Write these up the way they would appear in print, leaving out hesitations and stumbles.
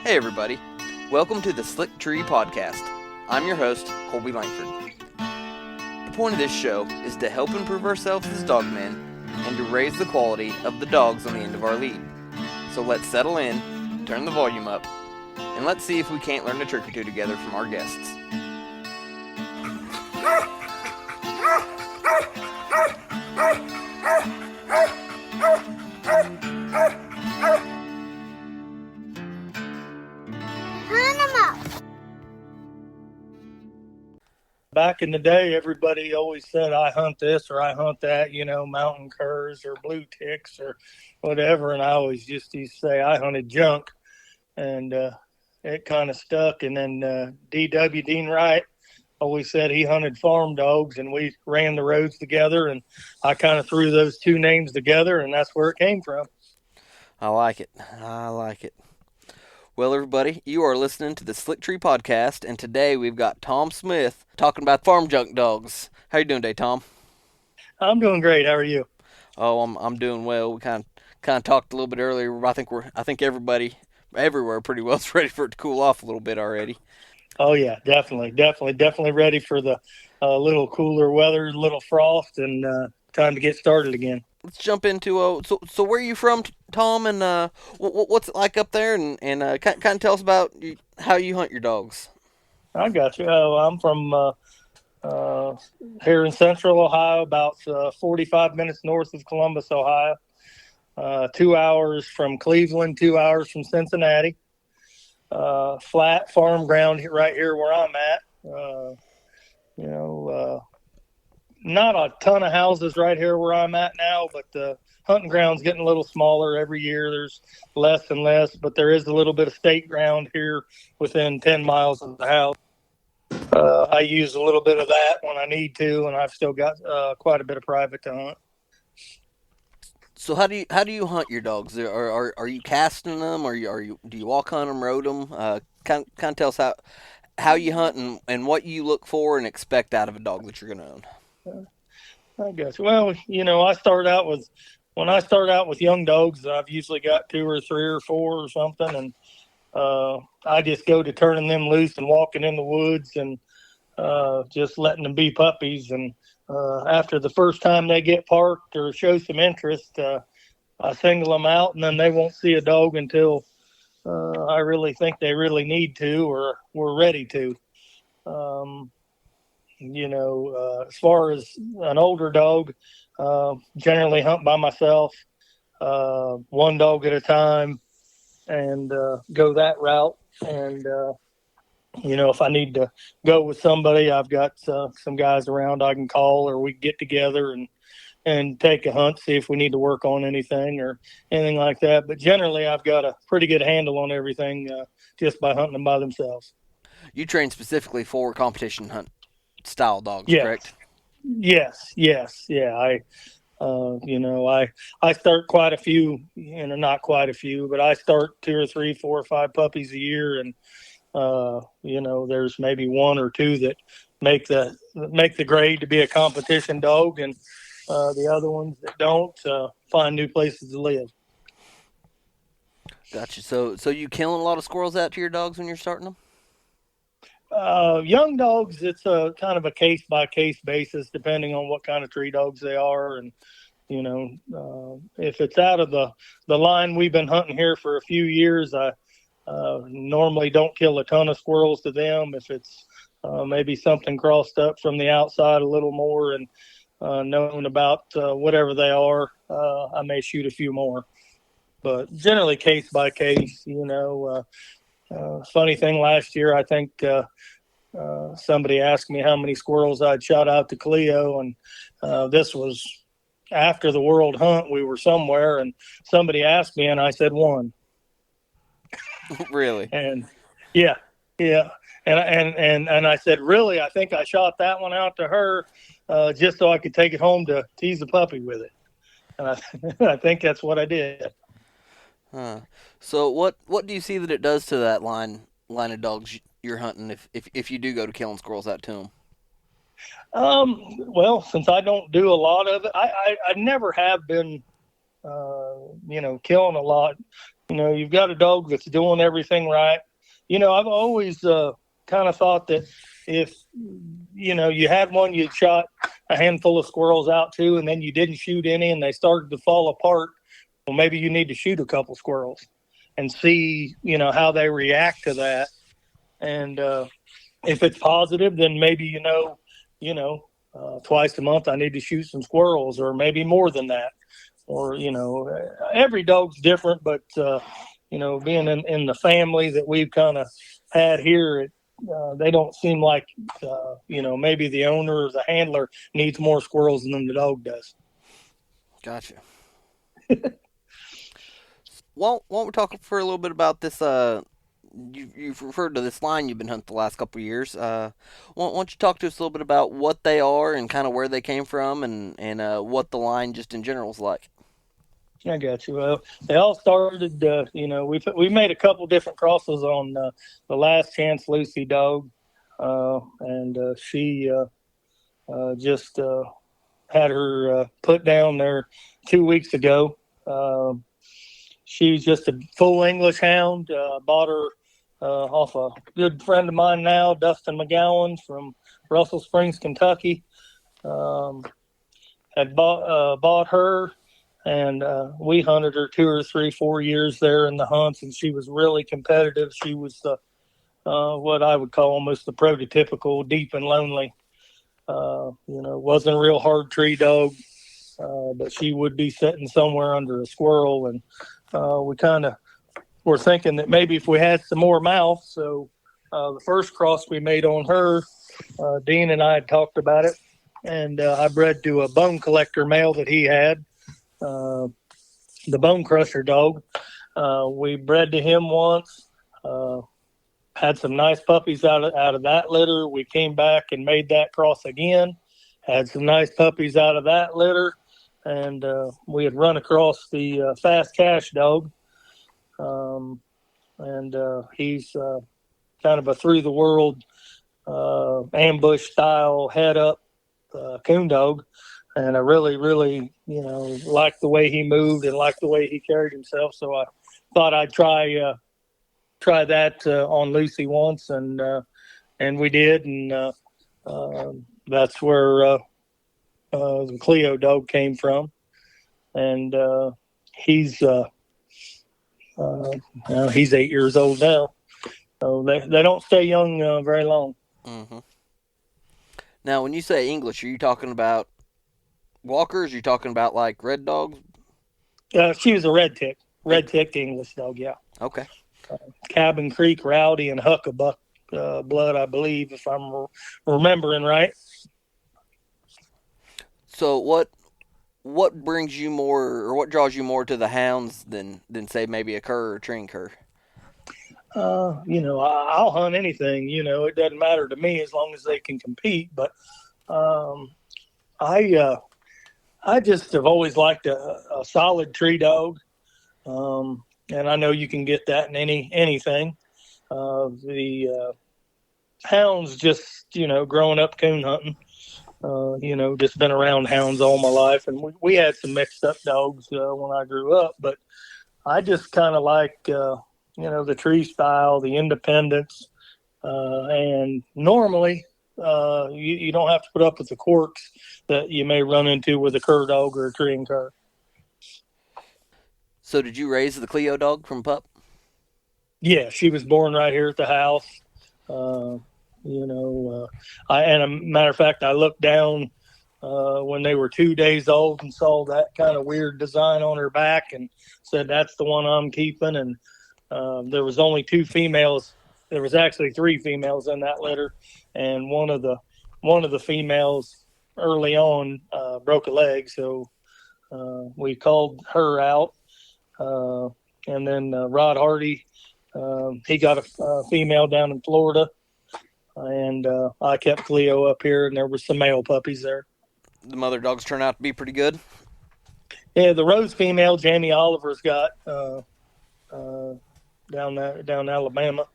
Hey everybody, welcome to the Slick Tree Podcast. I'm your host, Colby Langford. The point of this show is to help improve ourselves as dogmen and to raise the quality of the dogs on the end of our lead. So let's settle in, turn the volume up, and let's see if we can't learn a trick or two together from our guests. Back in the day, everybody always said, I hunt this or I hunt that, mountain curs or blue ticks or whatever. And I always just used to say I hunted junk. And it kind of stuck. And then D.W. Dean Wright always said he hunted farm dogs, and we ran the roads together. And I kind of threw those two names together, and that's where it came from. I like it. Well, everybody, you are listening to the Slick Tree Podcast, and today we've got Tom Smith talking about farm junk dogs. How you doing today, Tom? I'm doing great. How are you? Oh, I'm doing well. We kind of talked a little bit earlier. I think everybody everywhere pretty well is ready for it to cool off a little bit already. Oh yeah, definitely ready for the little cooler weather, little frost, and time to get started again. Let's jump into so where are you from, Tom, and what's it like up there, and kind of tell us about how you hunt your dogs. I got you. I'm from here in Central Ohio, about 45 minutes north of Columbus, Ohio. 2 hours from Cleveland, 2 hours from Cincinnati. Flat farm ground right here where I'm at. Not a ton of houses right here where I'm at now, but the hunting ground's getting a little smaller every year. There's less and less, but there is a little bit of state ground here within 10 miles of the house. I use a little bit of that when I need to, and I've still got quite a bit of private to hunt. So how do you hunt your dogs? Are you casting them? Do you walk hunt them, road them? Kind of tell us how you hunt and what you look for and expect out of a dog that you're going to own. I guess. Well, I start out with young dogs. I've usually got 2 or 3 or 4 or something, and I just go to turning them loose and walking in the woods and just letting them be puppies. And after the first time they get parked or show some interest, I single them out, and then they won't see a dog until I really think they really need to or we're ready to. As far as an older dog, generally hunt by myself, one dog at a time, and go that route. And, if I need to go with somebody, I've got some guys around I can call, or we get together and take a hunt, see if we need to work on anything or anything like that. But generally, I've got a pretty good handle on everything just by hunting them by themselves. You train specifically for competition hunt style dogs, yes. Correct? Yes. Yeah. I start quite a few, not quite a few, but I start 2 or 3, 4 or 5 puppies a year. And, there's maybe 1 or 2 that make the grade to be a competition dog. And the other ones that don't find new places to live. Gotcha. So you killing a lot of squirrels out to your dogs when you're starting them? Young dogs, it's a kind of a case by case basis, depending on what kind of tree dogs they are. And, if it's out of the line we've been hunting here for a few years, I normally don't kill a ton of squirrels to them. If it's maybe something crossed up from the outside a little more and knowing about whatever they are, I may shoot a few more. But generally case by case, funny thing, last year, I think somebody asked me how many squirrels I'd shot out to Cleo, and this was after the World Hunt. We were somewhere, and somebody asked me, and I said 1. Really? And yeah. And I said, really? I think I shot that one out to her just so I could take it home to tease the puppy with it. And I think that's what I did. So what do you see that it does to that line of dogs you're hunting if you do go to killing squirrels out to them? Well, since I don't do a lot of it, I never have been, killing a lot you've got a dog that's doing everything right. I've always kind of thought that if, you had one you'd shot a handful of squirrels out to, and then you didn't shoot any and they started to fall apart, well, maybe you need to shoot a couple squirrels and see, how they react to that. And if it's positive, then maybe, twice a month I need to shoot some squirrels, or maybe more than that. Or, every dog's different, but, being in the family that we've kind of had here, they don't seem like, maybe the owner or the handler needs more squirrels than the dog does. Gotcha. Well, why don't we talk for a little bit about this? You've referred to this line you've been hunting the last couple of years. Why don't you talk to us a little bit about what they are and kind of where they came from, and what the line just in general is like? I got you. Well, they all started, we made a couple different crosses on the Last Chance Lucy dog. And she just had her put down there 2 weeks ago. She's just a full English hound. Bought her off a good friend of mine now, Dustin McGowan from Russell Springs, Kentucky. Had bought her. And we hunted her 2 or 3, 4 years there in the hunts, and she was really competitive. She was what I would call almost the prototypical deep and lonely. Wasn't a real hard tree dog, but she would be sitting somewhere under a squirrel. And we kind of were thinking that maybe if we had some more mouth. So the first cross we made on her, Dean and I had talked about it, and I bred to a bone collector male that he had. The Bone Crusher dog. We bred to him once. Had some nice puppies out of that litter. We came back and made that cross again. Had some nice puppies out of that litter, and we had run across the Fast Cash dog. And he's kind of a through the world ambush style head up coon dog. And I really, really, liked the way he moved and liked the way he carried himself. So I thought I'd try that on Lucy once, and we did. And that's where the Cleo dog came from. And he's 8 years old now. So they don't stay young very long. Mm-hmm. Now, when you say English, are you talking about walkers? Are you talking about like red dogs? She was a red-ticked English dog, yeah. Okay. Cabin Creek, Rowdy, and Huckabuck blood, I believe, if I'm remembering right. So what brings you more, or what draws you more to the hounds than say maybe a cur or a trained cur? I'll hunt anything. It doesn't matter to me as long as they can compete. But I just have always liked a solid tree dog, and I know you can get that in anything. The hounds, just growing up coon hunting, just been around hounds all my life, and we had some mixed up dogs when I grew up, but I just kind of like the tree style, the independence, and normally. You don't have to put up with the quirks that you may run into with a cur dog or a treeing cur. So did you raise the Cleo dog from pup? Yeah, she was born right here at the house. And a matter of fact, I looked down when they were 2 days old and saw that kind of weird design on her back and said, that's the one I'm keeping. And there was only 2 females. There was actually 3 females in that litter, and one of the females early on broke a leg, so we called her out. And then Rod Hardy, he got a female down in Florida, and I kept Cleo up here, and there were some male puppies there. The mother dogs turn out to be pretty good. Yeah, the Rose female, Jamie Oliver's got down Alabama.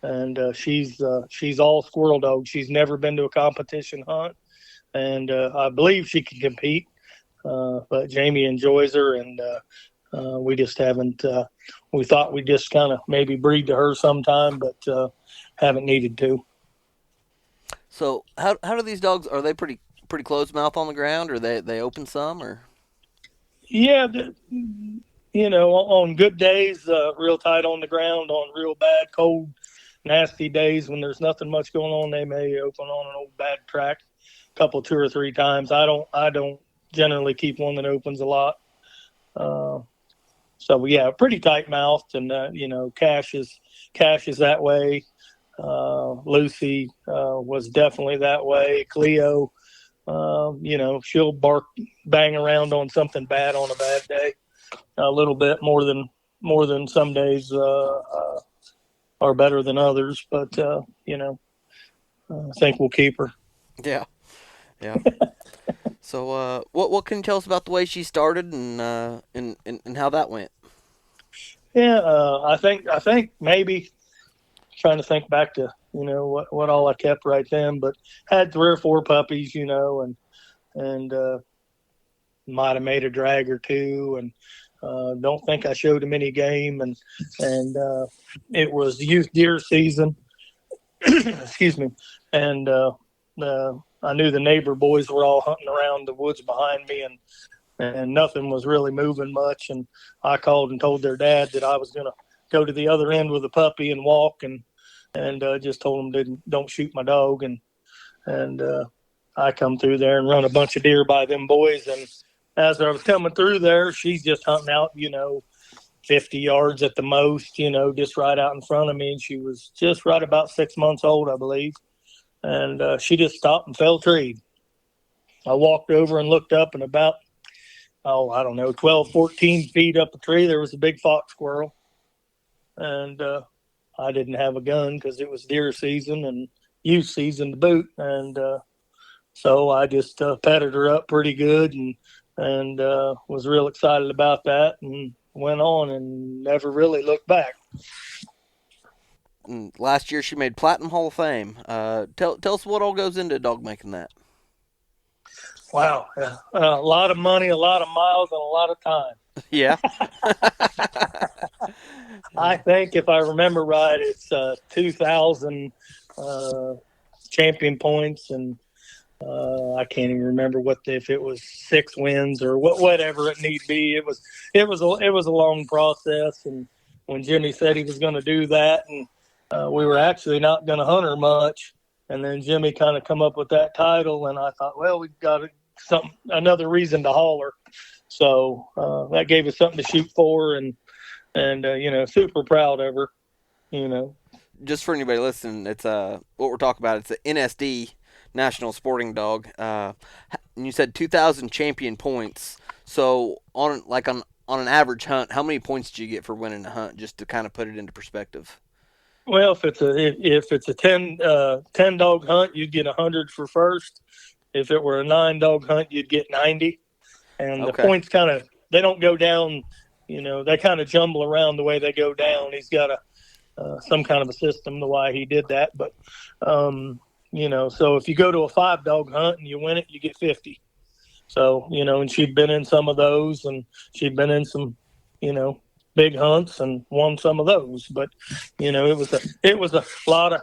And she's all squirrel dog. She's never been to a competition hunt, and I believe she can compete. But Jamie enjoys her, and We just haven't. We thought we'd just kind of maybe breed to her sometime, but haven't needed to. So how do these dogs? Are they pretty closed mouth on the ground, or they open some, or? Yeah, on good days, real tight on the ground. On real bad, cold, nasty days when there's nothing much going on, they may open on an old bad track, two or three times. I don't generally keep one that opens a lot. Uh, so yeah, pretty tight mouthed, and Cash is that way. Lucy was definitely that way. Cleo, she'll bang around on something bad on a bad day, a little bit more than some days are better than others. But I think we'll keep her. Yeah, yeah. So what can you tell us about the way she started and how that went? Yeah, I think maybe trying to think back to what all I kept right then, but had 3 or 4 puppies, and might have made a drag or two, and don't think I showed him any game, and it was youth deer season. Excuse me, and I knew the neighbor boys were all hunting around the woods behind me, and nothing was really moving much, and I called and told their dad that I was going to go to the other end with the puppy and walk, and just told them don't shoot my dog, and I come through there and run a bunch of deer by them boys. And as I was coming through there, she's just hunting out, 50 yards at the most, just right out in front of me. And she was just right about 6 months old, I believe. And she just stopped and fell treed. I walked over and looked up, and about, I don't know, 12, 14 feet up the tree, there was a big fox squirrel. And I didn't have a gun because it was deer season and youth season to boot. And so I just petted her up pretty good, and was real excited about that, and went on and never really looked back. And last year she made Platinum Hall of Fame. Tell us what all goes into dog making that. Wow, yeah. A lot of money, a lot of miles, and a lot of time. Yeah. I think if I remember right, it's 2,000 champion points, and I can't even remember if it was 6 wins or whatever it need be. It was a long process, and when Jimmy said he was going to do that, and we were actually not going to hunt her much, and then Jimmy kind of come up with that title, and I thought, well, we've got another reason to haul her, so that gave us something to shoot for, and super proud of her. Just for anybody listening, it's what we're talking about. It's the NSD National Sporting Dog. And you said 2,000 champion points. So on an average hunt, how many points do you get for winning a hunt? Just to kind of put it into perspective. Well, if it's a 10 dog hunt, you'd get 100 for first. If it were a 9 dog hunt, you'd get 90. And the points they don't go down. They kind of jumble around the way they go down. He's got some kind of a system the way he did that, but so if you go to a 5 dog hunt and you win it, you get 50. So, and she'd been in some of those, and she'd been in some, big hunts and won some of those. But, it was a lot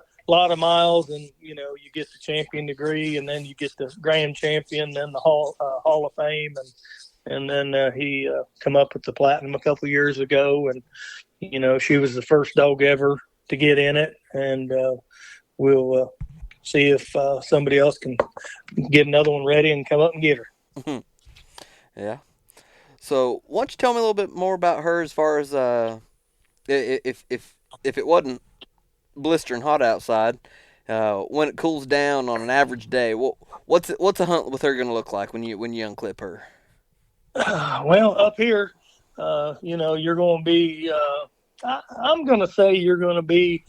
of miles, and, you get the champion degree, and then you get the grand champion, then the Hall of Fame. And then he come up with the platinum a couple years ago. And, she was the first dog ever to get in it. And we'll see if somebody else can get another one ready and come up and get her. Yeah. So why don't you tell me a little bit more about her, as far as if it wasn't blistering hot outside, when it cools down on an average day, what's a hunt with her going to look like when you unclip her? Well, up here, you're going to be. I'm going to say you're going to be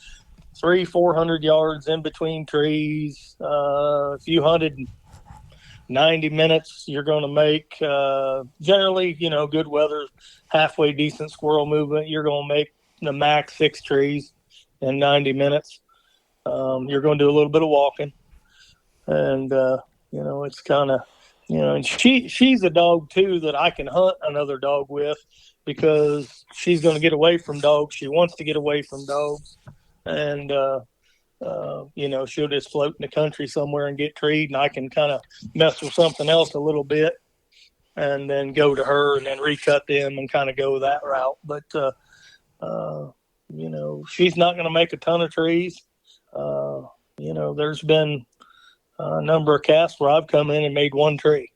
300-400 yards in between trees. If you hunted 90 minutes, you're going to make generally, good weather, halfway decent squirrel movement. You're going to make the max 6 trees in 90 minutes. You're going to do a little bit of walking, and it's kind of. And she's a dog too that I can hunt another dog with. because she's going to get away from dogs. She wants to get away from dogs. And, she'll just float in the country somewhere and get treed, and I can kind of mess with something else a little bit and then go to her and then recut them and kind of go that route. But, she's not going to make a ton of trees. There's been a number of casts where I've come in and made one tree.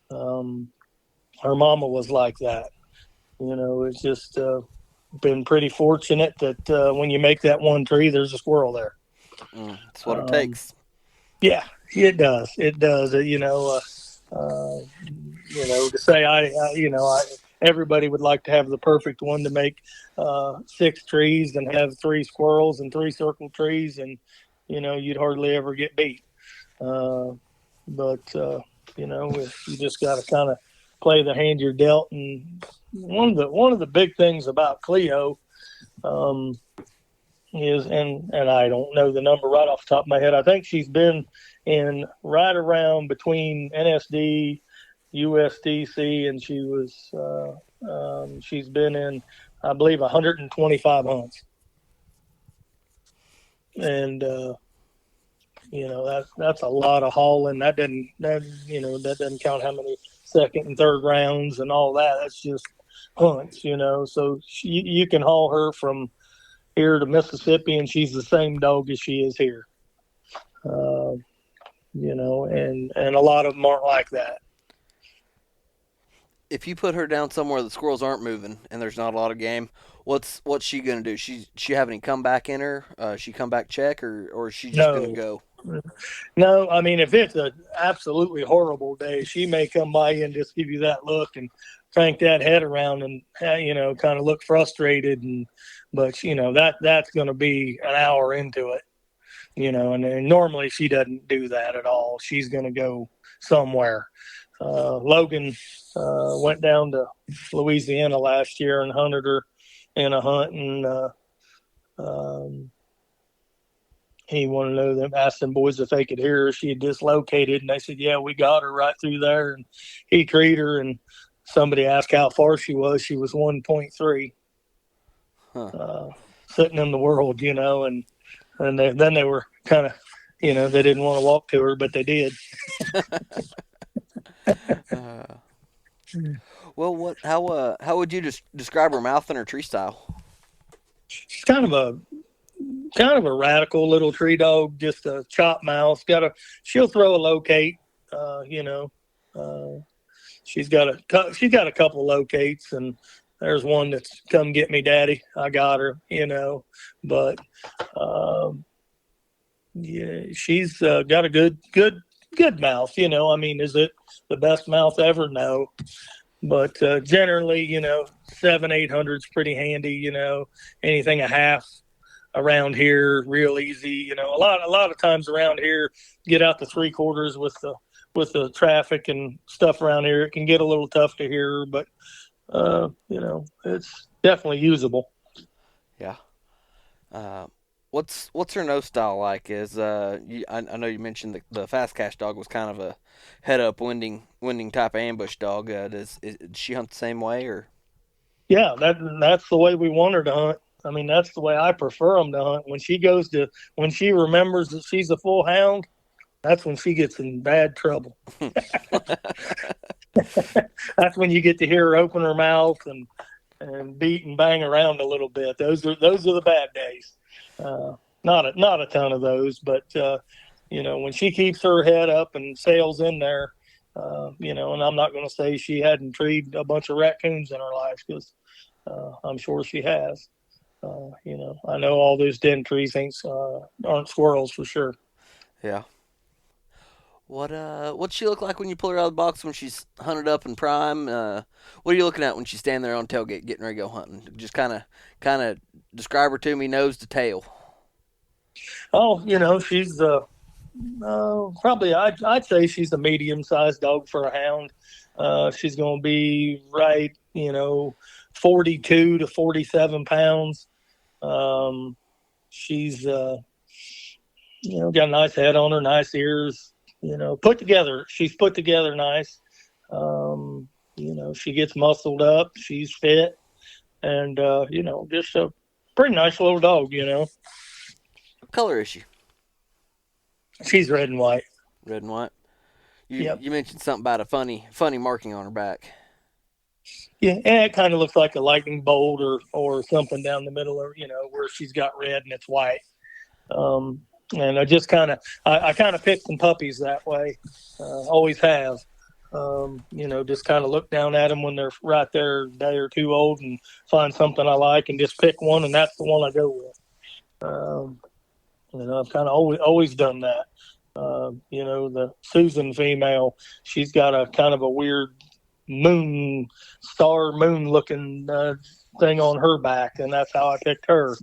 Her mama was like that. It's just been pretty fortunate that when you make that one tree, there's a squirrel there. That's what it takes. Yeah, it does. It does. To say everybody would like to have the perfect one to make 6 trees and have 3 squirrels and 3 circle trees, and you'd hardly ever get beat. But you just got to kind of play the hand you're dealt. And one of the big things about Cleo is, and I don't know the number right off the top of my head. I think she's been in right around between NSD, USDC, and she's been in, I believe, 125 hunts. And that's a lot of hauling. That doesn't count how many second and third rounds and all that. That's just hunts. So you can haul her from here to Mississippi, and she's the same dog as she is here. And a lot of them aren't like that. If you put her down somewhere the squirrels aren't moving and there's not a lot of game, what's she gonna do? She have any comeback in her? She come back check, or is she just gonna go? No, I mean, if it's an absolutely horrible day, she may come by you and just give you that look and crank that head around and kind of look frustrated, but that's going to be an hour into it, and normally she doesn't do that at all. She's going to go somewhere. Logan went down to Louisiana last year and hunted her in a hunt, and he wanted to know them, asked them boys if they could hear her. She had dislocated, and they said, yeah, we got her right through there. And he treated her, and somebody asked how far she was. She was 1.3, sitting in the world, and then they were kind of, they didn't want to walk to her, but they did. Well, how would you describe her mouth and her tree style? She's kind of a radical little tree dog, just a chop mouth. She'll throw a locate, she's got a couple locates, and there's one that's come get me, daddy. I got her, but she's got a good mouth. I mean, is it the best mouth ever? No, but generally, 700-800 is pretty handy. Anything a half around here, real easy. A lot of times around here, get out to 3/4 with the traffic and stuff around here. It can get a little tough to hear, but it's definitely usable. Yeah. What's her nose style like? I know you mentioned the fast cash dog was kind of a head up winding type of ambush dog. Does she hunt the same way, or? Yeah, that's the way we want her to hunt. I mean, that's the way I prefer them to hunt. When she remembers that she's a full hound, that's when she gets in bad trouble. That's when you get to hear her open her mouth and beat and bang around a little bit. Those are the bad days. Not a ton of those, but when she keeps her head up and sails in there, and I'm not going to say she hadn't treed a bunch of raccoons in her life, because I'm sure she has. I know all those den trees aren't squirrels for sure. Yeah. What's she look like when you pull her out of the box when she's hunted up in prime? What are you looking at when she's standing there on tailgate getting ready to go hunting? Just kind of describe her to me, nose to tail. Oh, she's probably I'd say she's a medium-sized dog for a hound. She's going to be right, 42 to 47 pounds. She's got a nice head on her, nice ears. Put together. She's put together nice. she gets muscled up. She's fit, and just a pretty nice little dog. What color is she? She's red and white. Red and white. You Yep. you mentioned something about a funny marking on her back. Yeah, and it kind of looks like a lightning bolt or something down the middle, or where she's got red and it's white. And I just I kind of pick some puppies that way. Always have. Just kind of look down at them when they're right there, a day or two old, and find something I like, and just pick one, and that's the one I go with. I've kind of always done that. The Susan female, she's got a kind of a weird moon looking thing on her back, and that's how I picked her.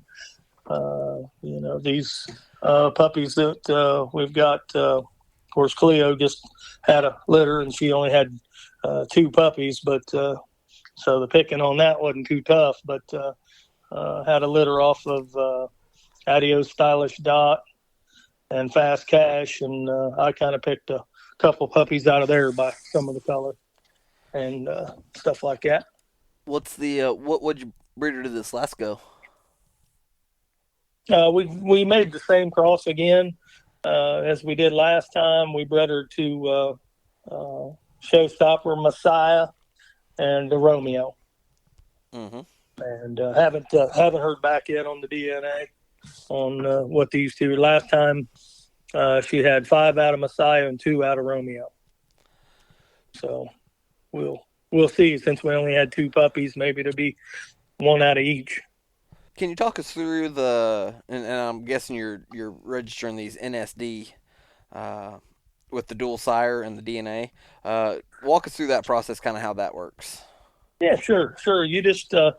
These puppies that we've got, of course, Cleo just had a litter, and she only had two puppies, but so the picking on that wasn't too tough, but had a litter off of Adios Stylish Dot and Fast Cash, and I kind of picked a couple puppies out of there by some of the color and stuff like that. What's the what would you breed her to this last go? We made the same cross again as we did last time. We bred her to Showstopper, Messiah, and Romeo. Mm-hmm. And haven't heard back yet on the DNA on what these two. Last time she had 5 out of Messiah and 2 out of Romeo. So we'll see. Since we only had 2 puppies, maybe it'll be 1 out of each. Can you talk us through and I'm guessing you're registering these NSD with the dual sire and the DNA. Walk us through that process, kind of how that works. Yeah, sure. You just you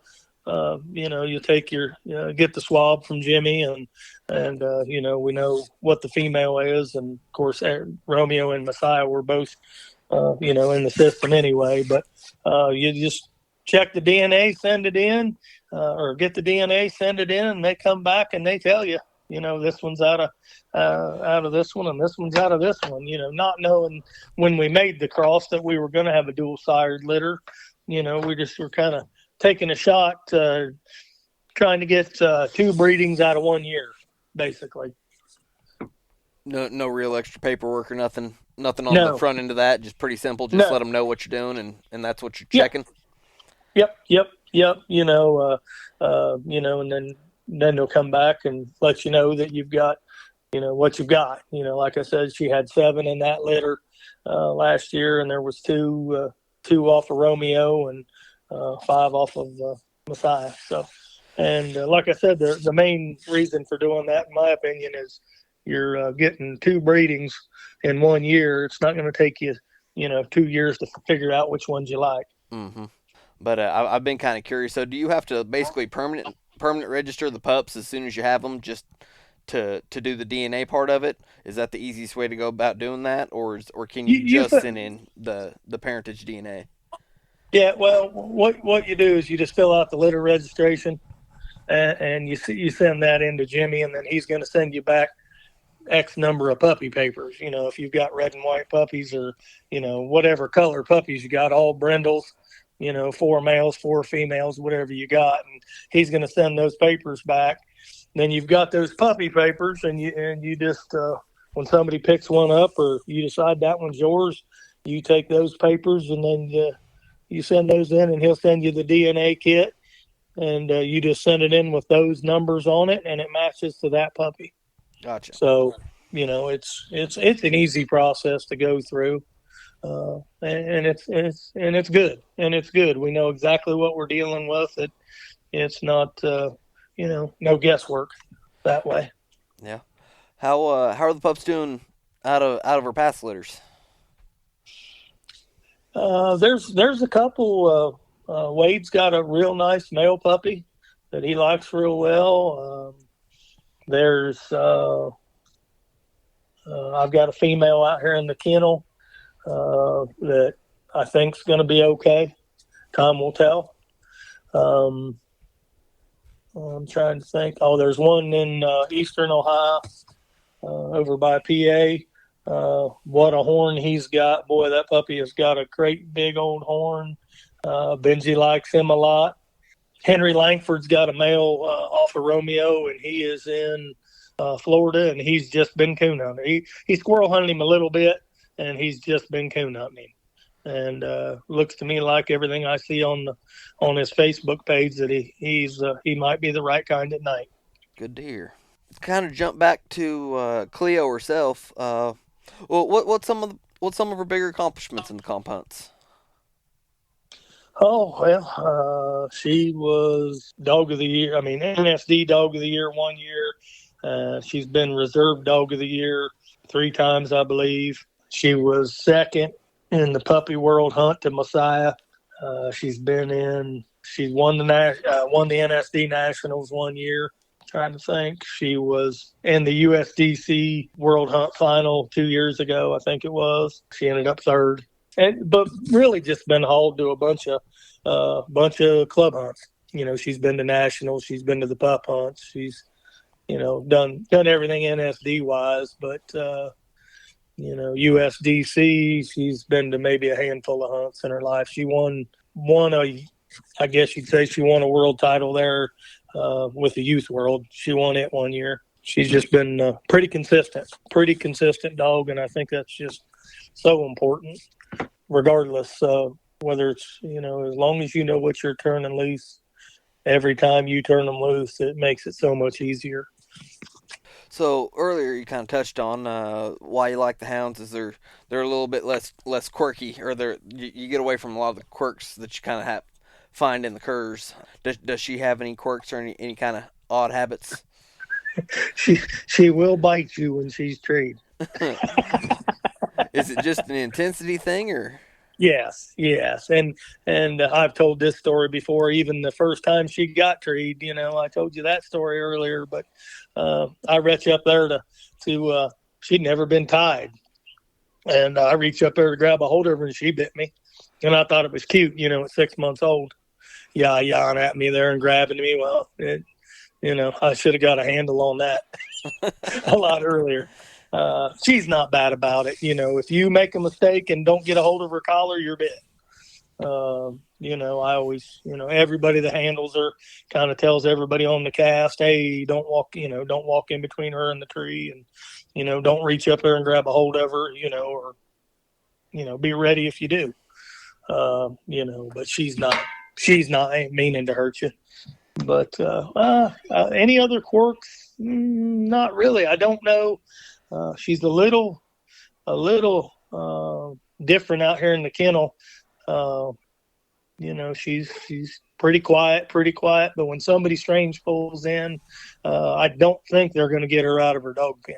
take get the swab from Jimmy, and we know what the female is, and of course Romeo and Messiah were both in the system anyway. But you just check the DNA, send it in, or get the DNA, send it in, and they come back and they tell you, this one's out of this one, and this one's out of this one. Not knowing when we made the cross that we were going to have a dual sired litter. We just were kind of taking a shot, trying to get 2 breedings out of 1 year, basically. No real extra paperwork or nothing on No. the front end of that. Just pretty simple. Just let them know what you're doing, and that's what you're checking. Yep. And then they'll come back and let you know that you've got, what you've got. Like I said, she had 7 in that litter last year, and there was 2 off of Romeo and 5 off of Messiah. So, and like I said, the main reason for doing that, in my opinion, is you're getting 2 breedings in 1 year. It's not going to take you, 2 years to figure out which ones you like. Mm-hmm. But I've been kind of curious. So, do you have to basically permanent register the pups as soon as you have them, just to do the DNA part of it? Is that the easiest way to go about doing that, or can you just send in the parentage DNA? Yeah, well, what you do is you just fill out the litter registration, and you send that in to Jimmy, and then he's going to send you back X number of puppy papers. If you've got red and white puppies, or whatever color puppies you got, all brindles, 4 males, 4 females, whatever you got, and he's going to send those papers back. Then you've got those puppy papers, and you just when somebody picks one up or you decide that one's yours, you take those papers and then you send those in, and he'll send you the DNA kit, and you just send it in with those numbers on it, and it matches to that puppy. Gotcha. So, it's an easy process to go through, and it's good, and it's good. We know exactly what we're dealing with. It's not no guesswork that way. Yeah. How are the pups doing out of her past litters? There's a couple. Wade's got a real nice male puppy that he likes real well. There's I've got a female out here in the kennel that I think's going to be okay. Time will tell. I'm trying to think. Oh, there's one in eastern Ohio, over by PA. What a horn he's got. Boy, that puppy has got a great big old horn. Benji likes him a lot. Henry Langford's got a male off of Romeo, and he is in Florida, and he's just been coon hunting. He squirrel hunted him a little bit, and he's just been coon hunting him. And looks to me like everything I see on his Facebook page that he might be the right kind at night. Good to hear. Kind of jump back to Cleo herself. Well, what's some of her bigger accomplishments in the comp hunts? Oh, well, she was dog of the year. I mean, NSD dog of the year 1 year. She's been reserve dog of the year 3 times, I believe. She was second in the puppy world hunt to Messiah. She won the NSD Nationals 1 year. Trying to think. She was in the USDC World Hunt Final 2 years ago, I think it was. She ended up third. But really just been hauled to a bunch of club hunts. She's been to nationals, she's been to the pup hunts, she's done everything NSD wise, but USDC, she's been to maybe a handful of hunts in her life. She won I guess you'd say she won a world title there with the youth world. She won it 1 year. She's just been pretty consistent dog, and I think that's just so important, regardless whether it's as long as you know what you're turning loose. Every time you turn them loose, it makes it so much easier. So earlier you kind of touched on why you like the hounds is they're a little bit less quirky, or you get away from a lot of the quirks that you kind of find in the curs. Does she have any quirks or any kind of odd habits? She will bite you when she's treed. Is it just an intensity thing, or? Yes, and I've told this story before. Even the first time she got treed, I told you that story earlier. But I reach up there to she'd never been tied, and I reached up there to grab a hold of her, and she bit me, and I thought it was cute, at 6 months old, yawing at me there and grabbing me. Well, I should have got a handle on that a lot earlier. She's not bad about it. If you make a mistake and don't get a hold of her collar, you're bit. I always, everybody that handles her kind of tells everybody on the cast, hey, don't walk in between her and the tree, and, don't reach up there and grab a hold of her, or, be ready if you do. But she's not ain't meaning to hurt you. But any other quirks? Not really. I don't know. She's a little different out here in the kennel. She's pretty quiet. But when somebody strange pulls in, I don't think they're going to get her out of her dog pen.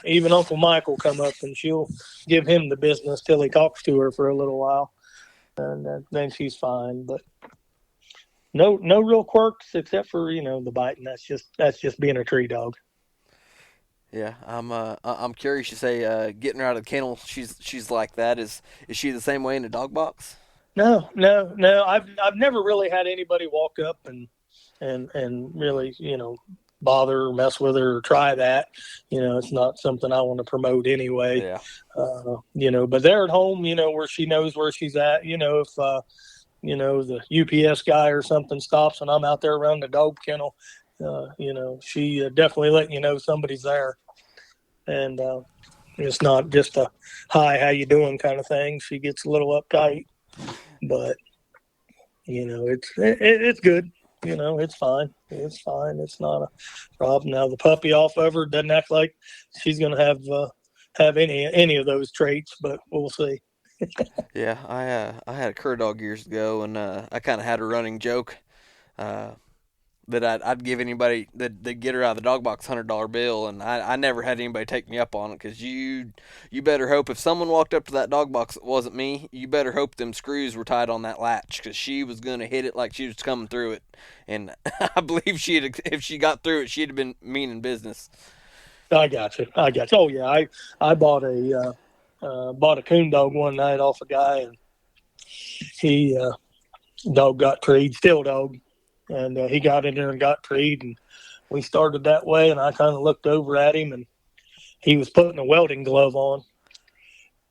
Even Uncle Mike will come up and she'll give him the business till he talks to her for a little while, and then she's fine. But no real quirks except for the biting. That's just being a tree dog. Yeah, I'm curious. You say getting her out of the kennel, she's like that. Is she the same way in the dog box? No. I've never really had anybody walk up and really bother or mess with her or try that. It's not something I want to promote anyway. Yeah. But they're at home. Where she knows where she's at. If the UPS guy or something stops and I'm out there around the dog kennel, she definitely letting somebody's there. And it's not just a hi, how you doing kind of thing. She gets a little uptight, but it's good. It's fine. It's not a problem. Now the puppy off of her doesn't act like she's going to have any of those traits, but we'll see. Yeah, I had a cur dog years ago, and I kind of had a running joke that I'd give anybody that get her out of the dog box $100 bill, and I never had anybody take me up on it, because you better hope if someone walked up to that dog box that wasn't me, you better hope them screws were tied on that latch, because she was gonna hit it like she was coming through it, and I believe if she got through it, she'd have been meaning business. I got you. Oh yeah, I bought a coon dog one night off a guy, and he dog got treed, still dog. And he got in there and got treed, and we started that way. And I kind of looked over at him, and he was putting a welding glove on.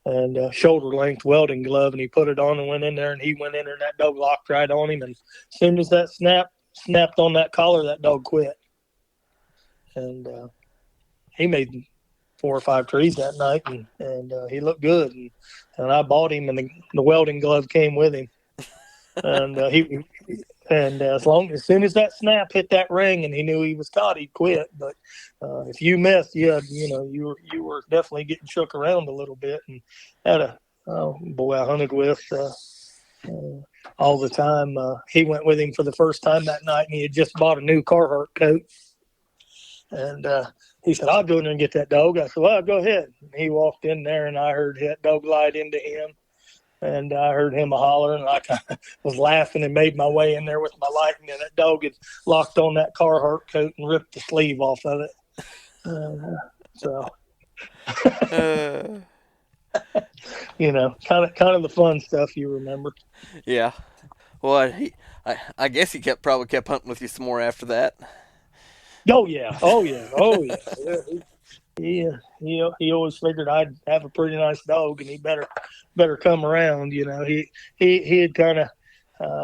and shoulder length welding glove, and he put it on and went in there, and he went in there, and that dog locked right on him. And as soon as that snapped on that collar, that dog quit. And he made 4 or 5 trees that night, and he looked good. And I bought him, and the welding glove came with him. And as soon as that snap hit that ring, and he knew he was caught, he'd quit. But if you missed, you were definitely getting shook around a little bit. And had a boy I hunted with all the time. He went with him for the first time that night, and he had just bought a new Carhartt coat. And he said, "I'll go in there and get that dog." I said, "Well, go ahead." And he walked in there, and I heard that dog glide into him. And I heard him holler, and I kind of was laughing and made my way in there with my light. And then that dog had locked on that Carhartt coat and ripped the sleeve off of it. Kind of the fun stuff you remember. Yeah. Well, I guess he probably kept hunting with you some more after that. Oh yeah. He always figured I'd have a pretty nice dog, and he better come around. He had kind of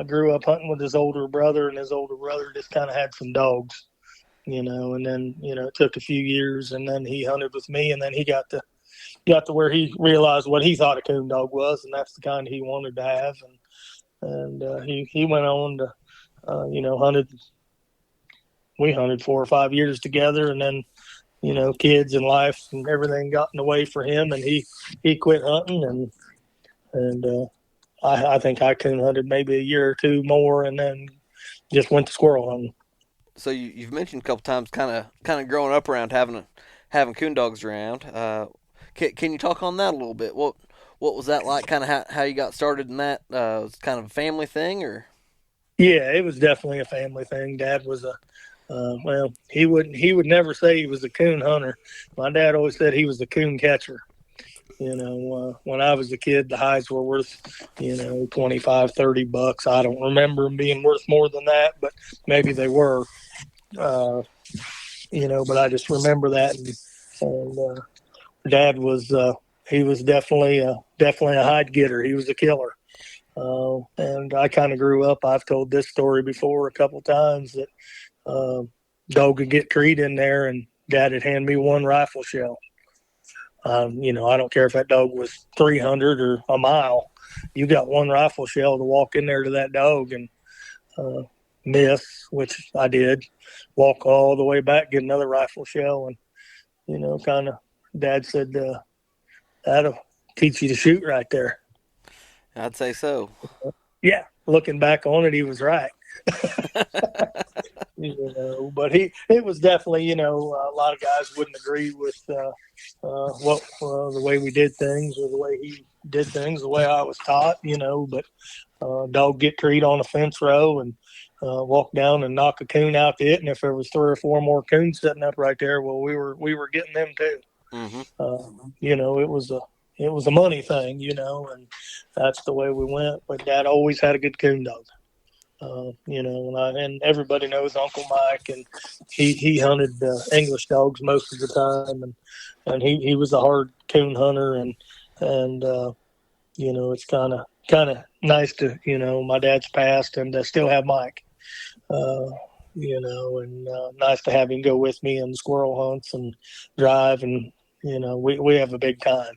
grew up hunting with his older brother, and his older brother just kind of had some dogs, and then it took a few years, and then he hunted with me, and then he got to where he realized what he thought a coon dog was, and that's the kind he wanted to have, and he went on to hunted. We hunted 4 or 5 years together, and then kids and life and everything got in the way for him, and he quit hunting, and I think I coon hunted maybe a year or two more, and then just went to squirrel hunting. So you've mentioned a couple times kind of growing up around having coon dogs around. Can you talk on that a little bit? What was that like? Kind of how you got started in that? Was it kind of a family thing, or? Yeah, it was definitely a family thing. Dad was he would never say he was a coon hunter. My dad always said he was a coon catcher. When I was a kid, the hides were worth, $25, $30. I don't remember them being worth more than that, but maybe they were. But I just remember that. And Dad was he was definitely a hide getter. He was a killer. And I kind of grew up. I've told this story before a couple times that dog could get treed in there, and Dad would hand me one rifle shell. I don't care if that dog was 300 or a mile. You got one rifle shell to walk in there to that dog and miss, which I did. Walk all the way back, get another rifle shell, and kind of Dad said that'll teach you to shoot right there. I'd say so. Yeah, looking back on it, he was right. But it was definitely, a lot of guys wouldn't agree with the way we did things or the way he did things, the way I was taught, but dog get treed on a fence row and walk down and knock a coon out to it. And if there was 3 or 4 more coons sitting up right there, well, we were getting them too. Mm-hmm. It was a money thing, and that's the way we went. But Dad always had a good coon dog. And everybody knows Uncle Mike, and he hunted English dogs most of the time, and he was a hard coon hunter, and it's kind of nice to my dad's passed and still have Mike, and nice to have him go with me on squirrel hunts and drive, and we have a big time.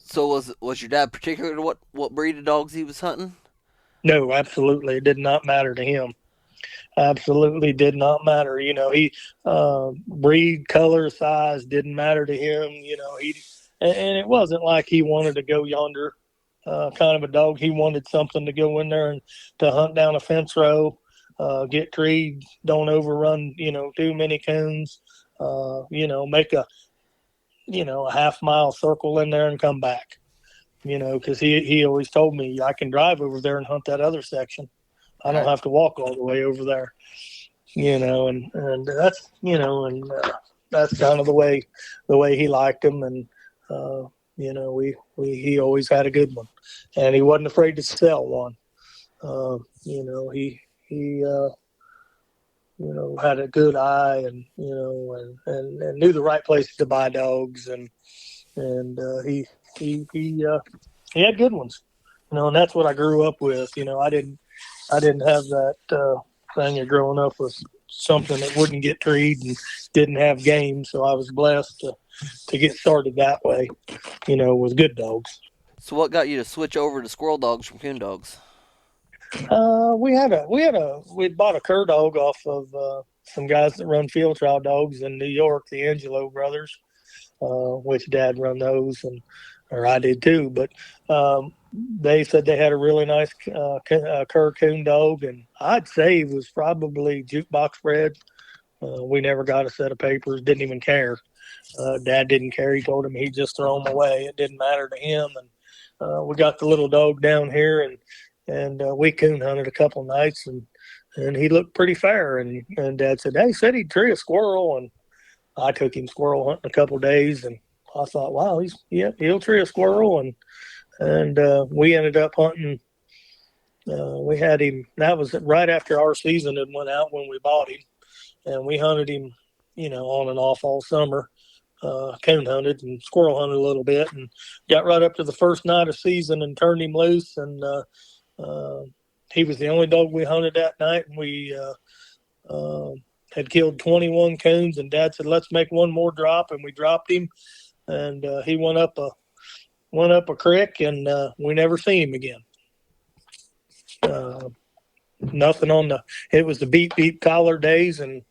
So was your dad particular to what breed of dogs he was hunting? No, absolutely. It did not matter to him. Absolutely did not matter. He breed, color, size didn't matter to him. And it wasn't like he wanted to go yonder kind of a dog. He wanted something to go in there and to hunt down a fence row, get treed, don't overrun, too many coons, make a half-mile circle in there and come back. Because he always told me I can drive over there and hunt that other section. I don't have to walk all the way over there. And that's that's kind of the way he liked them, and he always had a good one, and he wasn't afraid to sell one. He had a good eye, and knew the right places to buy dogs, and He had good ones, and that's what I grew up with. I didn't have that thing of growing up with something that wouldn't get treed and didn't have game. So I was blessed to get started that way, with good dogs. So what got you to switch over to squirrel dogs from coon dogs? We bought a cur dog off of some guys that run field trial dogs in New York, the Angelo brothers, which Dad run those, or I did too. But they said they had a really nice cur coon dog, and I'd say he was probably jukebox bred. We never got a set of papers, didn't even care. Dad didn't care. He told him he'd just throw them away. It didn't matter to him. And we got the little dog down here, and we coon hunted a couple nights, and he looked pretty fair. And Dad said, "Hey, he said he'd tree a squirrel," and I took him squirrel hunting a couple days, and I thought, wow, he'll tree a squirrel, and we ended up hunting. We had him. That was right after our season had went out when we bought him, and we hunted him, on and off all summer. Coon hunted and squirrel hunted a little bit, and got right up to the first night of season and turned him loose. And he was the only dog we hunted that night, and we had killed 21 coons. And Dad said, "Let's make one more drop," and we dropped him, and he went up a creek, and we never seen him again. Nothing it was the beep beep collar days, and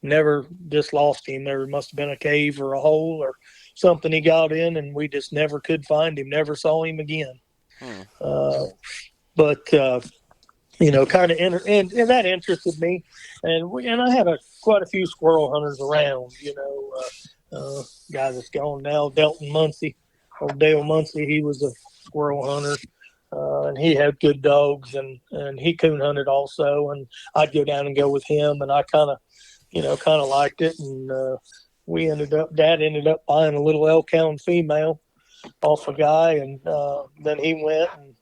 never just lost him. There must have been a cave or a hole or something he got in, and we just never could find him, never saw him again. But kind of and that interested me, and I had quite a few squirrel hunters around. Guy that's gone now, Delton Muncie, or Dale Muncie. He was a squirrel hunter, and he had good dogs, and he coon hunted also. And I'd go down and go with him, and I kind of liked it. And Dad ended up buying a little elk hound female off a guy, and then he went and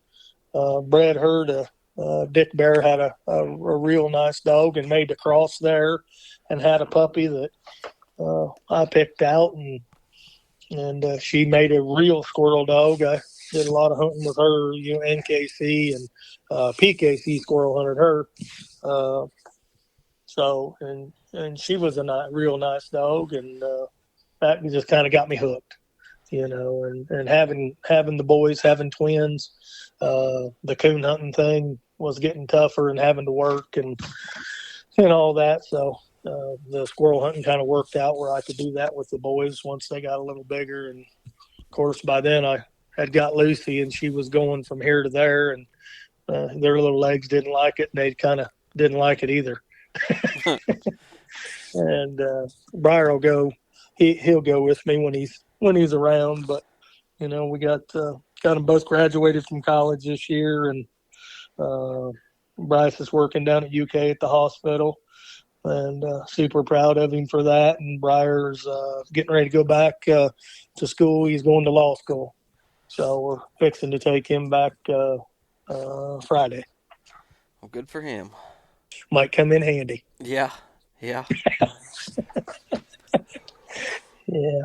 bred her to. Dick Bear had a real nice dog and made the cross there, and had a puppy that I picked out, and she made a real squirrel dog. I did a lot of hunting with her, NKC and PKC squirrel hunted her. And she was a real nice dog, and that just kind of got me hooked, and having the boys, having twins, the coon hunting thing was getting tougher, and having to work and all that. So the squirrel hunting kind of worked out where I could do that with the boys once they got a little bigger. And of course, by then I had got Lucy, and she was going from here to there, and their little legs didn't like it, and they kind of didn't like it either. And Briar will go. He'll go with me when he's around. But we got them both graduated from college this year, and Bryce is working down at UK at the hospital, and super proud of him for that. And Briar's getting ready to go back to school. He's going to law school, so we're fixing to take him back Friday. Well, good for him. Might come in handy. Yeah. Yeah,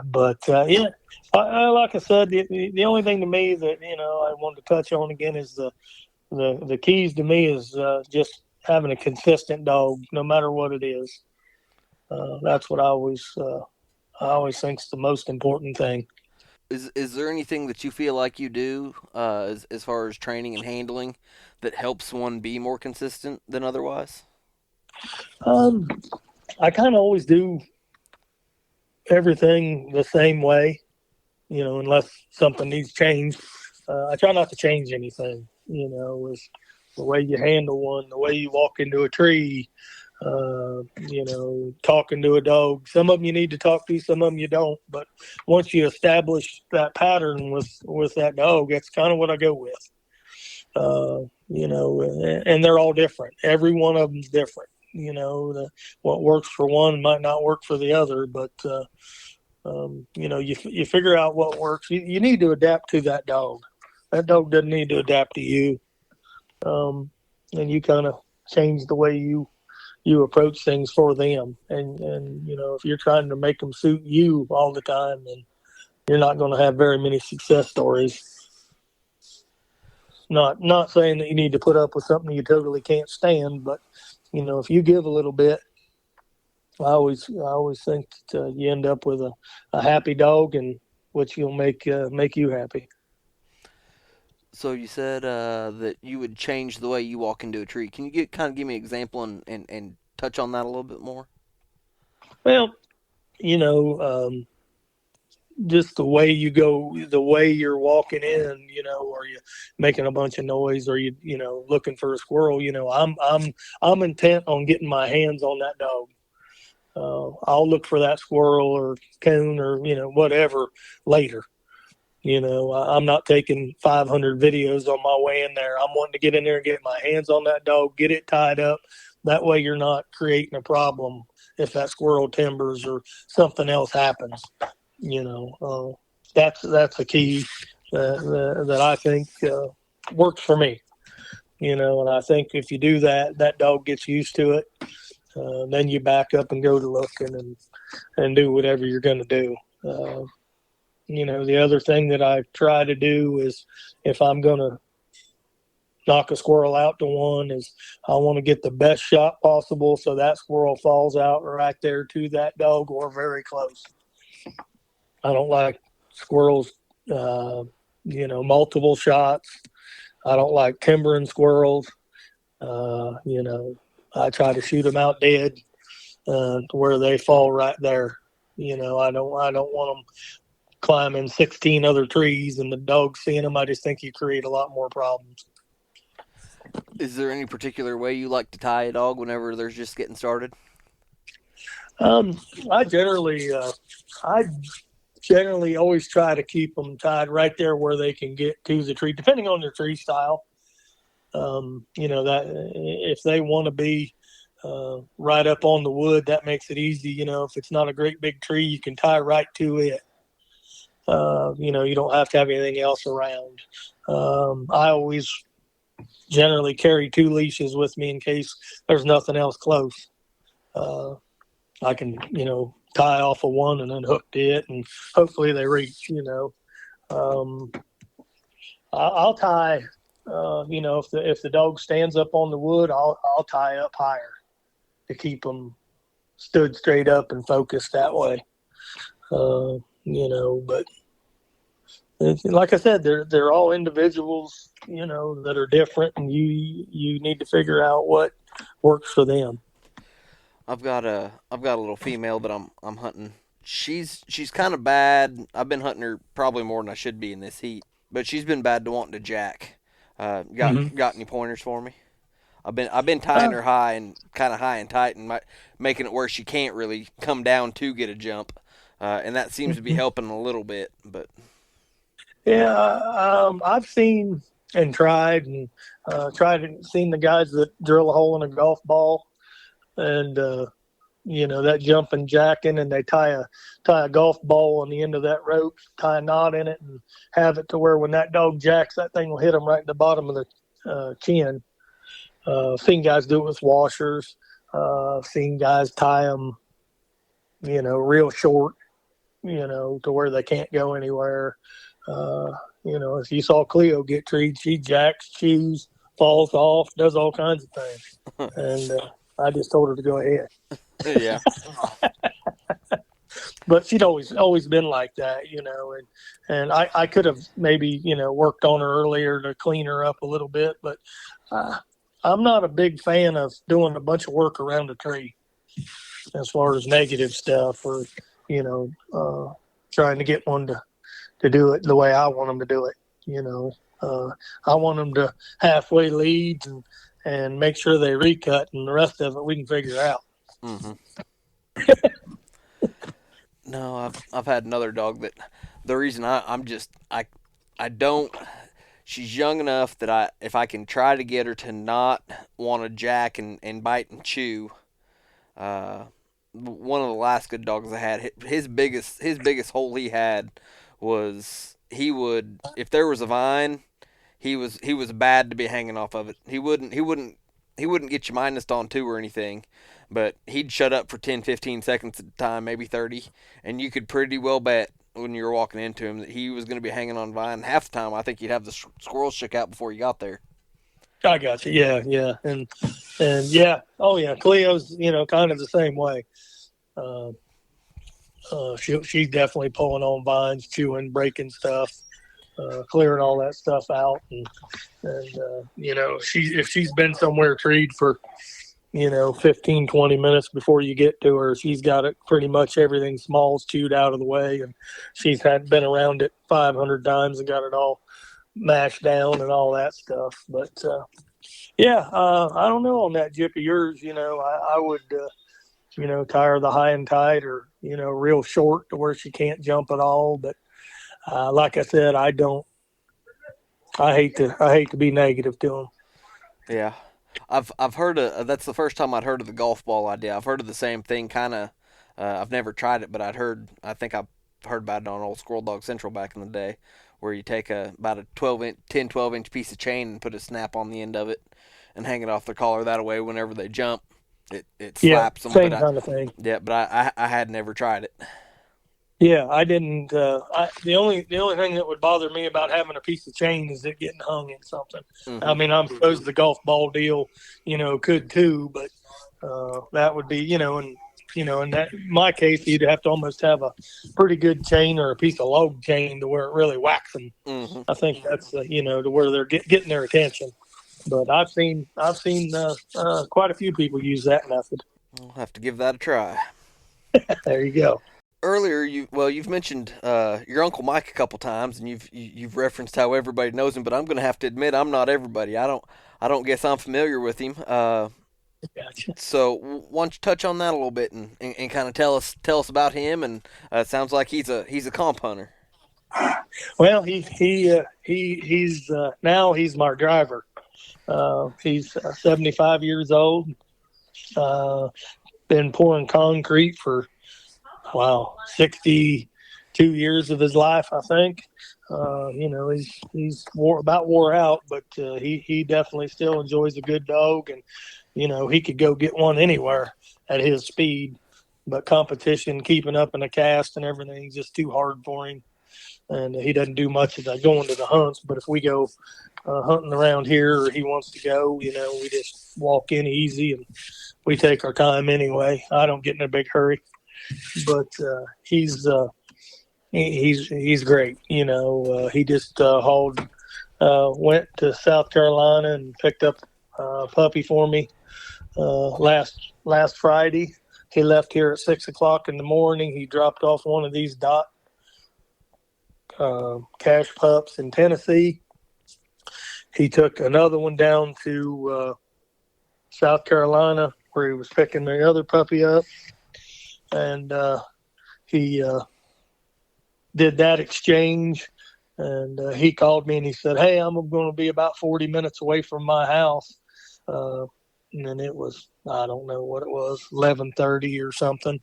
but like I said, the only thing to me that I wanted to touch on again is the keys to me is just having a consistent dog, no matter what it is. That's what I always think is the most important thing. Is there anything that you feel like you do as far as training and handling that helps one be more consistent than otherwise? I kind of always do everything the same way, unless something needs changed. I try not to change anything, with the way you handle one, the way you walk into a tree, talking to a dog. Some of them you need to talk to, some of them you don't. But once you establish that pattern with that dog, that's kind of what I go with. And they're all different. Every one of them's different. What works for one might not work for the other, but you figure out what works. You need to adapt to that dog. That dog doesn't need to adapt to you. And you kind of change the way you approach things for them. And if you're trying to make them suit you all the time, then you're not going to have very many success stories. Not saying that you need to put up with something you totally can't stand, but if you give a little bit, I always think that you end up with a happy dog, and which will make you happy. So you said that you would change the way you walk into a tree. Can you kind of give me an example and touch on that a little bit more? Well, you know, just the way you go, the way you're walking in, or you making a bunch of noise, or you looking for a squirrel. I'm intent on getting my hands on that dog. I'll look for that squirrel or coon or whatever later. I'm not taking 500 videos on my way in there. I'm wanting to get in there and get my hands on that dog, get it tied up. That way, you're not creating a problem if that squirrel timbers or something else happens. That's a key that I think works for me. And I think if you do that, that dog gets used to it. Then you back up and go to looking and do whatever you're going to do. The other thing that I try to do is if I'm going to knock a squirrel out to one is I want to get the best shot possible so that squirrel falls out right there to that dog or very close. I don't like squirrels, multiple shots. I don't like timbering squirrels. I try to shoot them out dead to where they fall right there. I don't want them climbing 16 other trees and the dog seeing them. I just think you create a lot more problems. Is there any particular way you like to tie a dog whenever they're just getting started? Um, I generally, I generally always try to keep them tied right there where they can get to the tree, depending on their tree style. That if they want to be right up on the wood, that makes it easy. If it's not a great big tree, you can tie right to it. You don't have to have anything else around. I always generally carry two leashes with me in case there's nothing else close. Uh, I can, tie off of one and then hook to it, and hopefully they reach. Um, I'll tie. If the dog stands up on the wood, I'll tie up higher to keep them stood straight up and focused that way. But like I said, they're all individuals, that are different, and you need to figure out what works for them. I've got a little female that I'm hunting. She's kind of bad. I've been hunting her probably more than I should be in this heat, but she's been bad to wanting to jack. Mm-hmm. Got any pointers for me? I've been tying her high and kind of high and tight and making it where she can't really come down to get a jump, and that seems to be helping a little bit. But Yeah, I've seen and seen the guys that drill a hole in a golf ball, and that jumping jacking, and they tie a golf ball on the end of that rope, tie a knot in it, and have it to where when that dog jacks, that thing will hit them right in the bottom of the chin. Seen guys do it with washers. Seen guys tie them, real short, to where they can't go anywhere. If you saw Cleo get treed, she jacks, chews, falls off, does all kinds of things. And I just told her to go ahead. yeah, But she'd always been like that, and I could have maybe, worked on her earlier to clean her up a little bit, but I'm not a big fan of doing a bunch of work around a tree as far as negative stuff or, trying to get one to do it the way I want them to do it. I want them to halfway lead and make sure they recut, and the rest of it we can figure out. mm-hmm. No, I've had another dog that the reason I don't. She's young enough that if I can try to get her to not want to jack and bite and chew. One of the last good dogs I had, his biggest hole he had was he would, if there was a vine, he was bad to be hanging off of it. He wouldn't get you minused on two or anything, but he'd shut up for 10, 15 seconds at a time, maybe 30, and you could pretty well bet when you were walking into him that he was going to be hanging on vine. Half the time, I think you'd have the squirrels shook out before you got there. I got you. Yeah. And yeah. Oh yeah. Cleo's, kind of the same way. She's definitely pulling on vines, chewing, breaking stuff, clearing all that stuff out. And if she's been somewhere treed for, 15, 20 minutes before you get to her, she's got it pretty much everything small's chewed out of the way. And she's been around it 500 times and got it all mashed down and all that stuff. But, I don't know on that Jip of yours, I would, tie her the high and tight or, real short to where she can't jump at all. But like I said, I hate to be negative to them. Yeah. I've heard that's the first time I'd heard of the golf ball idea. I've heard of the same thing kind of. I've never tried it, but I think I've heard about it on old Squirrel Dog Central back in the day, where you take about a 12 inch piece of chain and put a snap on the end of it and hang it off their collar. That way, whenever they jump, it slaps them. Same kind of thing. Yeah, but I had never tried it. Yeah, I didn't. The only thing that would bother me about having a piece of chain is it getting hung in something. Mm-hmm. I mean, I'm supposed the golf ball deal, could too, but that would be, in that in my case, you'd have to almost have a pretty good chain or a piece of log chain to where it really whacks them. Mm-hmm. I think that's to where they're getting their attention. But I've seen quite a few people use that method. I'll have to give that a try. There you go. Earlier, you've mentioned your Uncle Mike a couple times, and you've referenced how everybody knows him. But I'm going to have to admit, I'm not everybody. I don't guess I'm familiar with him. Gotcha. So why don't you touch on that a little bit and kind of tell us about him? And it sounds like he's a comp hunter. Well, he's now he's my driver. He's 75 years old. Been pouring concrete for 62 years of his life, I think. He's wore out, but he definitely still enjoys a good dog, and he could go get one anywhere at his speed. But competition, keeping up in the cast and everything, is just too hard for him. And he doesn't do much of that going to the hunts. But if we go hunting around here, or he wants to go, we just walk in easy, and we take our time anyway. I don't get in a big hurry. But he's great. He just went to South Carolina and picked up a puppy for me last Friday. He left here at 6:00 in the morning. He dropped off one of these dot cash pups in Tennessee. He took another one down to South Carolina where he was picking the other puppy up. And he did that exchange, and he called me and he said, "Hey, I'm going to be about 40 minutes away from my house." And then it was, I don't know what it was, 11:30 or something,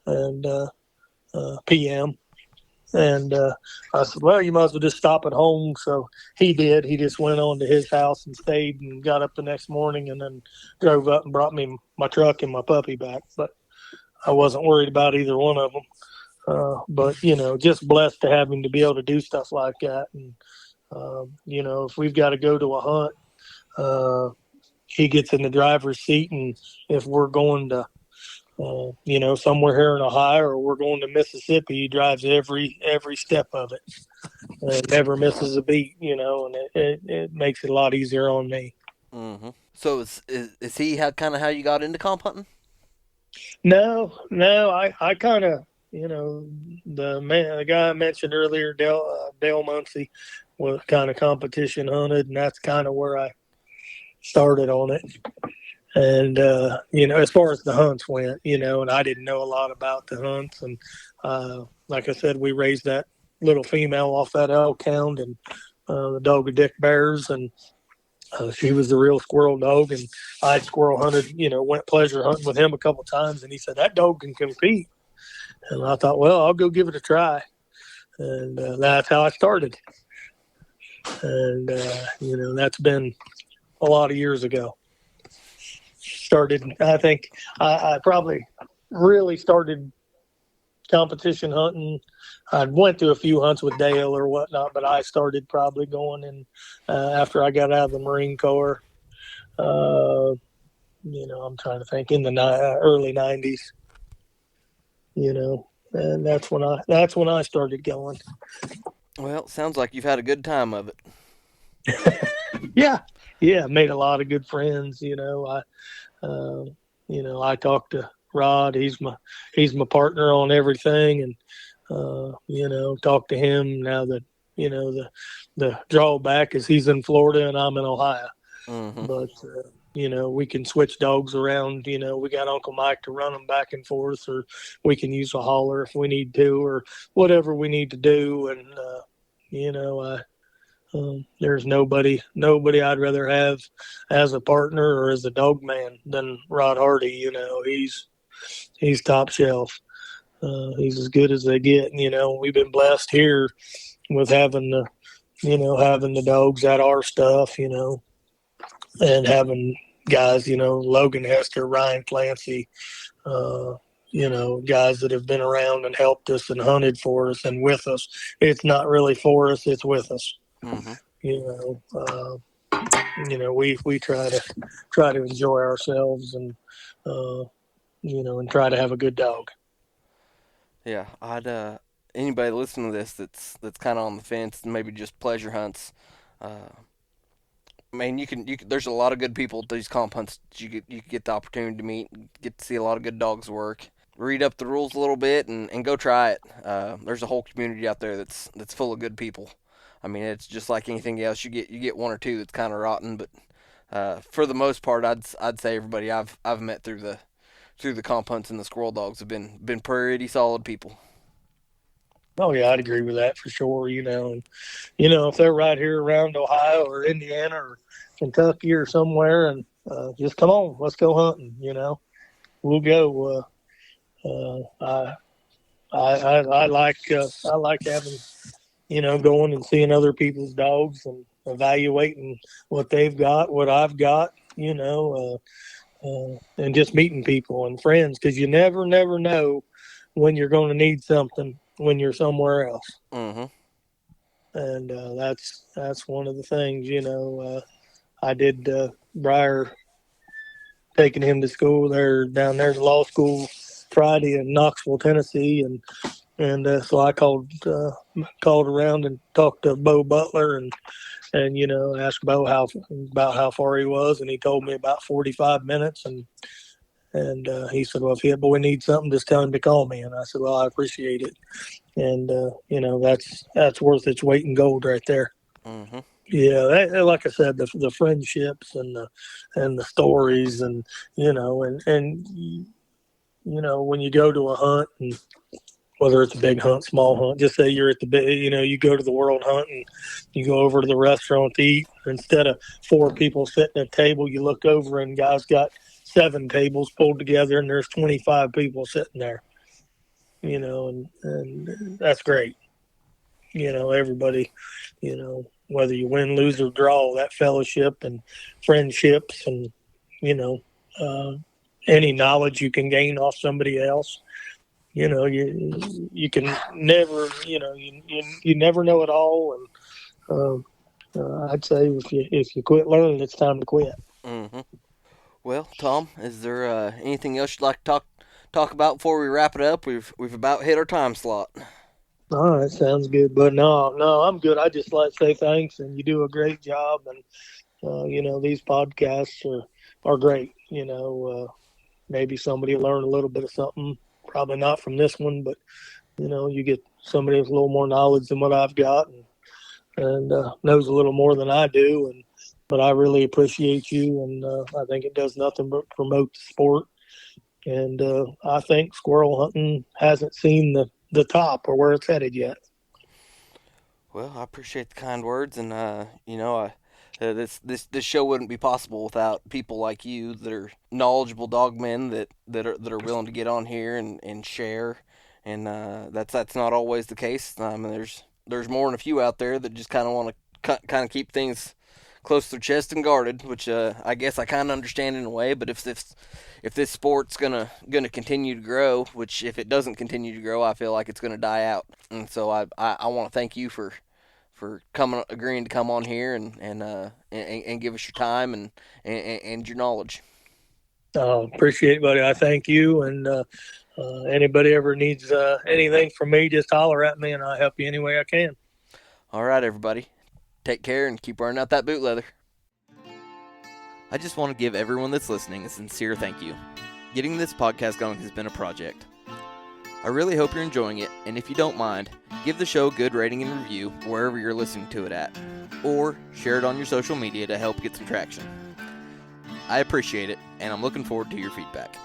and p.m. And I said, "Well, you might as well just stop at home." So he did. He just went on to his house and stayed, and got up the next morning and then drove up and brought me my truck and my puppy back. But I wasn't worried about either one of them. But, just blessed to have him to be able to do stuff like that. And, if we've got to go to a hunt, he gets in the driver's seat. And if we're going to, somewhere here in Ohio or we're going to Mississippi, he drives every step of it and never misses a beat, and it makes it a lot easier on me. Mm-hmm. So is he kind of how you got into comp hunting? No, I kind of, the guy I mentioned earlier, Dale Muncie, was kind of competition hunted, and that's kind of where I started on it. And, as far as the hunts went, and I didn't know a lot about the hunts. And like I said, we raised that little female off that elk hound and the dog of Dick Bears, and she was the real squirrel dog, and I'd squirrel hunted, went pleasure hunting with him a couple of times, and he said, "That dog can compete." And I thought, well, I'll go give it a try. And that's how I started. And, that's been a lot of years ago. I think I probably really started competition hunting I went to a few hunts with Dale or whatnot, but I started probably going in after I got out of the Marine Corps. Uh, I'm trying to think in the early '90s. And that's when I started going. Well, sounds like you've had a good time of it. Yeah, yeah, made a lot of good friends. Uh, I talked to Rod. He's my partner on everything, and talk to him now that the drawback is he's in Florida and I'm in Ohio. Mm-hmm. But we can switch dogs around. We got Uncle Mike to run them back and forth, or we can use a hauler if we need to, or whatever we need to do. And I there's nobody I'd rather have as a partner or as a dog man than Rod Hardy. He's top shelf. He's as good as they get. And, we've been blessed here with having the dogs at our stuff, and having guys, Logan Hester, Ryan Clancy, uh, guys that have been around and helped us and hunted for us and with us. It's not really for us; it's with us. Mm-hmm. You know, we try to enjoy ourselves and try to have a good dog. Yeah, I'd anybody listening to this that's kind of on the fence and maybe just pleasure hunts. Uh, Man, you can. There's a lot of good people at these comp hunts. You get the opportunity to meet, get to see a lot of good dogs work. Read up the rules a little bit and go try it. There's a whole community out there that's full of good people. I mean, it's just like anything else. You get one or two that's kind of rotten, but for the most part, I'd say everybody I've met through the comp hunts and the squirrel dogs have been pretty solid people. Oh yeah, I'd agree with that for sure. And if they're right here around Ohio or Indiana or Kentucky or somewhere, and just come on, let's go hunting. We'll go. I like having going and seeing other people's dogs and evaluating what they've got, what I've got. And just meeting people and friends because you never know when you're going to need something when you're somewhere else. Mm-hmm. And that's one of the things. I did Briar taking him to school there down there to law school Friday in Knoxville, Tennessee, and so I called around and talked to Bo Butler and asked Bo about how far he was, and he told me about 45 minutes, and he said, well, if your boy needs something, just tell him to call me. And I said, well, I appreciate it, and that's worth its weight in gold right there. Mm-hmm. Yeah, like I said, the friendships and the stories, and when you go to a hunt, and whether it's a big hunt, small hunt, just say you're at the big, you go to the world hunt and you go over to the restaurant to eat. Instead of four people sitting at a table, you look over and guys got 7 tables pulled together and there's 25 people sitting there. And that's great. Everybody, whether you win, lose, or draw, that fellowship and friendships and, you know, uh, any knowledge you can gain off somebody else. You can never, you never know it all. And I'd say if you quit learning, it's time to quit. Mm-hmm. Well, Tom, is there anything else you'd like to talk about before we wrap it up? We've about hit our time slot. All right, sounds good. But no, I'm good. I just like to say thanks, and you do a great job. And these podcasts are great. Maybe somebody will learn a little bit of something. Probably not from this one, but you get somebody with a little more knowledge than what I've got, and knows a little more than I do. But I really appreciate you, and I think it does nothing but promote the sport. And I think squirrel hunting hasn't seen the top or where it's headed yet. Well, I appreciate the kind words, and this show wouldn't be possible without people like you that are knowledgeable dogmen that are willing to get on here and share, and that's not always the case. I mean, there's more than a few out there that just kind of want to kind of keep things close to their chest and guarded, which I guess I kind of understand in a way. But if this sport's gonna continue to grow, which if it doesn't continue to grow, I feel like it's gonna die out. And so I want to thank you for agreeing to come on here and give us your time and your knowledge. Appreciate it, buddy. I thank you. And anybody ever needs anything from me, just holler at me and I'll help you any way I can. All right, everybody. Take care and keep wearing out that boot leather. I just want to give everyone that's listening a sincere thank you. Getting this podcast going has been a project. I really hope you're enjoying it, and if you don't mind, give the show a good rating and review wherever you're listening to it at, or share it on your social media to help get some traction. I appreciate it, and I'm looking forward to your feedback.